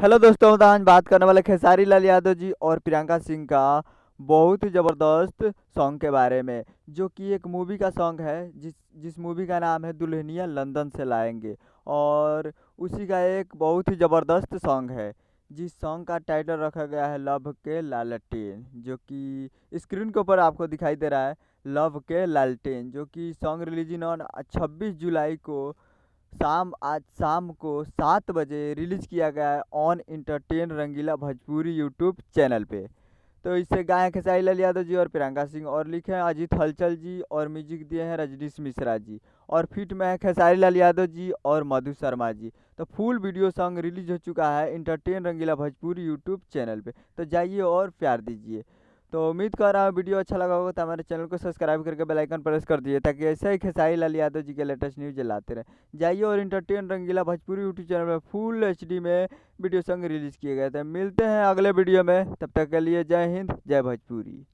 Hello दोस्तों, तो आज बात करने वाले खेसारी लाल यादव जी और प्रियंका सिंह का बहुत ही ज़बरदस्त सॉन्ग के बारे में, जो कि एक मूवी का सॉन्ग है जिस जिस मूवी का नाम है दुल्हनिया लंदन से लाएंगे। और उसी का एक बहुत ही ज़बरदस्त सॉन्ग है जिस सॉन्ग का टाइटल रखा गया है लव के लालटेन, जो कि स्क्रीन के ऊपर आपको दिखाई दे रहा है। लव के लालटेन जो कि सॉन्ग रिलीजिंग ऑन 26 जुलाई को आज शाम को 7 बजे रिलीज किया गया है on entertain Rangeela Bhojpuri YouTube channel पे। तो इससे गाए हैं खेसारी लाल यादव जी और प्रियंका सिंह, और लिखे हैं अजीत हलचल जी, और म्यूजिक दिए हैं रजनीश मिश्रा जी, और फिट में है खेसारी लाल यादव जी और मधु शर्मा जी। तो फुल वीडियो सॉन्ग रिलीज हो चुका है entertain Rangeela Bhojpuri YouTube channel पे। तो जाइए और प्यार दीजिए। तो उम्मीद कर रहा हूँ वीडियो अच्छा लगा होगा, तो हमारे चैनल को सब्सक्राइब करके बेल आइकन प्रेस कर दीजिए, ताकि ऐसे ही खेसारी लाल यादव जी के लेटेस्ट न्यूज़ लाते रहें। जाइए और entertain Rangeela Bhojpuri YouTube channel में फुल एचडी में वीडियो सॉन्ग रिलीज किए गए थे। मिलते हैं अगले वीडियो में, तब तक के लिए जय हिंद जय भोजपुरी।